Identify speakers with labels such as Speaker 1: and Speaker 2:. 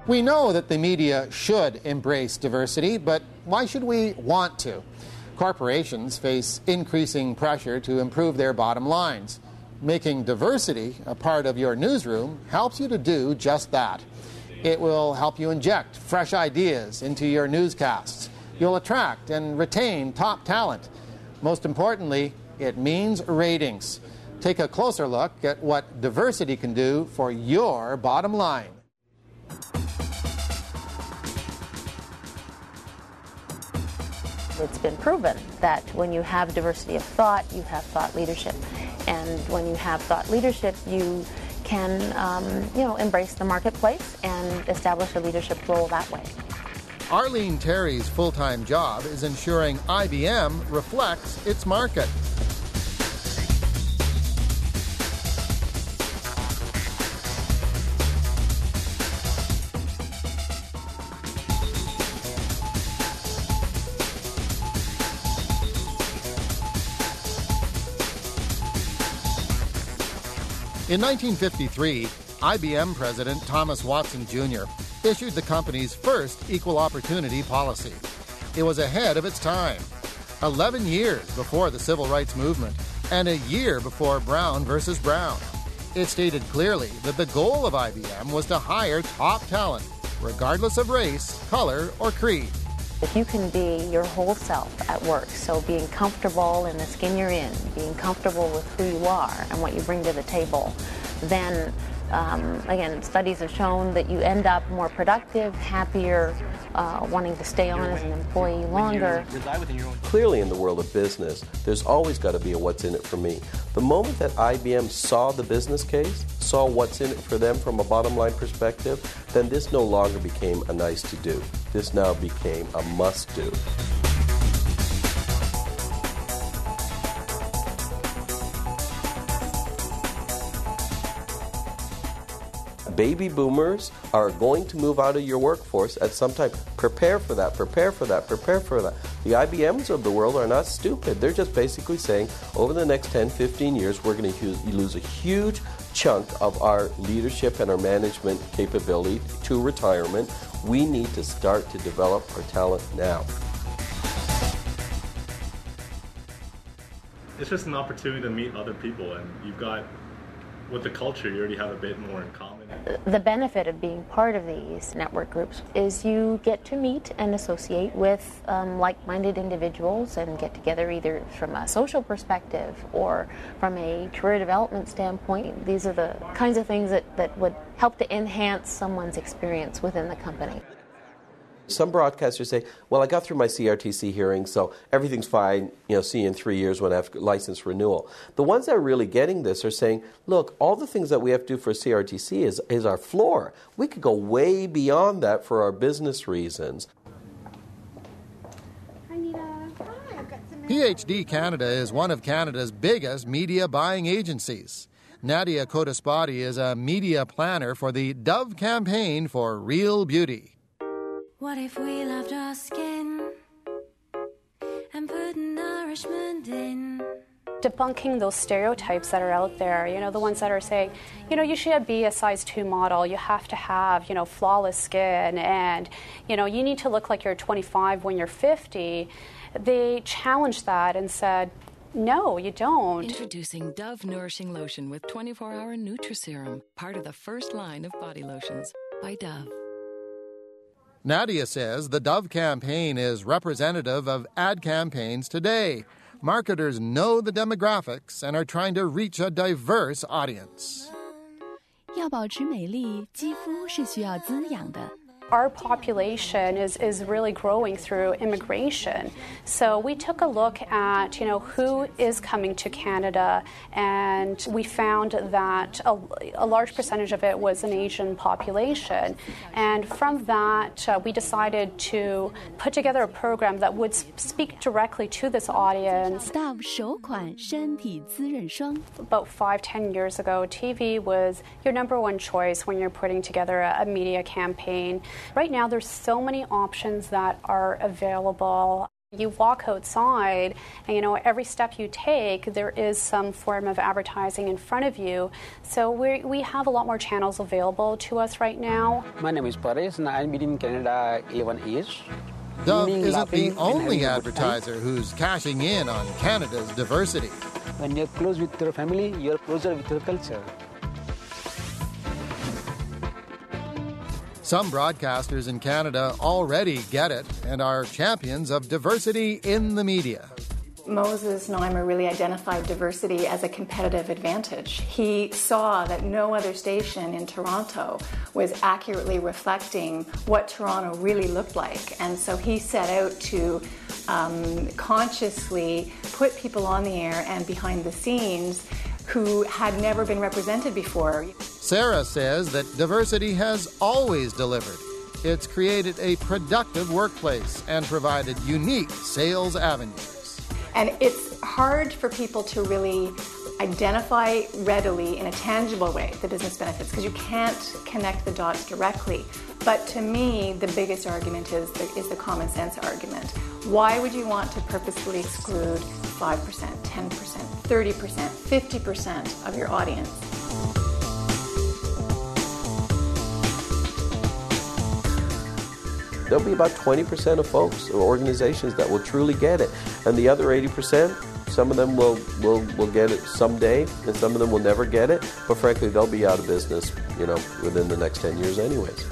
Speaker 1: We know that the media should embrace diversity, but why should we want to? Corporations face increasing pressure to improve their bottom lines. Making diversity a part of your newsroom helps you to do just that. It will help you inject fresh ideas into your newscasts. You'll attract and retain top talent. Most importantly, it means ratings. Take a closer look at what diversity can do for your bottom line.
Speaker 2: It's been proven that when you have diversity of thought, you have thought leadership. And when you have thought leadership, you can, embrace the marketplace and establish a leadership role that way.
Speaker 1: Arlene Terry's full-time job is ensuring IBM reflects its market. In 1953, IBM President Thomas Watson Jr. issued the company's first equal opportunity policy. It was ahead of its time, 11 years before the Civil Rights Movement and a year before Brown versus Brown. It stated clearly that the goal of IBM was to hire top talent, regardless of race, color, or creed.
Speaker 2: If you can be your whole self at work, so being comfortable in the skin you're in, being comfortable with who you are and what you bring to the table, then, again, studies have shown that you end up more productive, happier, wanting to stay on as an employee longer.
Speaker 3: Clearly in the world of business, there's always got to be a what's in it for me. The moment that IBM saw the business case, saw what's in it for them from a bottom line perspective, then this no longer became a nice to do. This now became a must do. Baby boomers are going to move out of your workforce at some time. Prepare for that, prepare for that, prepare for that. The IBMs of the world are not stupid. They're just basically saying, over the next 10, 15 years, we're going to lose a huge chunk of our leadership and our management capability to retirement. We need to start to develop our talent now.
Speaker 4: It's just an opportunity to meet other people, and you've got, with the culture, you already have a bit more in common.
Speaker 2: The benefit of being part of these network groups is you get to meet and associate with like-minded individuals and get together either from a social perspective or from a career development standpoint. These are the kinds of things that would help to enhance someone's experience within the company.
Speaker 3: Some broadcasters say, well, I got through my CRTC hearing, so everything's fine, see you in 3 years when I have license renewal. The ones that are really getting this are saying, look, all the things that we have to do for CRTC is our floor. We could go way beyond that for our business reasons.
Speaker 1: PhD Canada is one of Canada's biggest media buying agencies. Nadia Kodaspati is a media planner for the Dove campaign for Real Beauty.
Speaker 5: What if we loved our skin and put nourishment in?
Speaker 6: Debunking those stereotypes that are out there, the ones that are saying, you should be a size 2 model, you have to have, flawless skin, and, you need to look like you're 25 when you're 50. They challenged that and said, no, you don't.
Speaker 5: Introducing Dove Nourishing Lotion with 24-hour Nutri-Serum, part of the first line of body lotions by Dove.
Speaker 1: Nadia says the Dove campaign is representative of ad campaigns today. Marketers know the demographics and are trying to reach a diverse audience.
Speaker 5: 要保持美丽，肌肤是需要滋养的。
Speaker 6: Our population is really growing through immigration. So we took a look at, who is coming to Canada, and we found that a large percentage of it was an Asian population. And from that, we decided to put together a program that would speak directly to this audience.
Speaker 5: Dove 首款身体滋润霜。
Speaker 6: About 5-10 years ago, TV was your number one choice when you're putting together a media campaign. Right now, there's so many options that are available. You walk outside and, you know, every step you take, there is some form of advertising in front of you. So we have a lot more channels available to us right now.
Speaker 7: My name is Paris and I've been in Canada 11 years.
Speaker 1: Dove
Speaker 7: Meaning
Speaker 1: isn't
Speaker 7: laughing
Speaker 1: the
Speaker 7: and having
Speaker 1: only
Speaker 7: a good time.
Speaker 1: advertiser who's cashing in on Canada's diversity.
Speaker 7: When you're close with your family, you're closer with your culture.
Speaker 1: Some broadcasters in Canada already get it and are champions of diversity in the media.
Speaker 8: Moses Neimer really identified diversity as a competitive advantage. He saw that no other station in Toronto was accurately reflecting what Toronto really looked like. And so he set out to consciously put people on the air and behind the scenes who had never been represented before.
Speaker 1: Sarah says that diversity has always delivered. It's created a productive workplace and provided unique sales avenues.
Speaker 8: And it's hard for people to really identify readily in a tangible way the business benefits because you can't connect the dots directly. But to me, the biggest argument is the common sense argument. Why would you want to purposefully exclude 5%, 10%, 30%, 50% of your audience?
Speaker 3: There'll be about 20% of folks or organizations that will truly get it. And the other 80%, some of them will get it someday, and some of them will never get it. But frankly, they'll be out of business, you know, within the next 10 years anyways.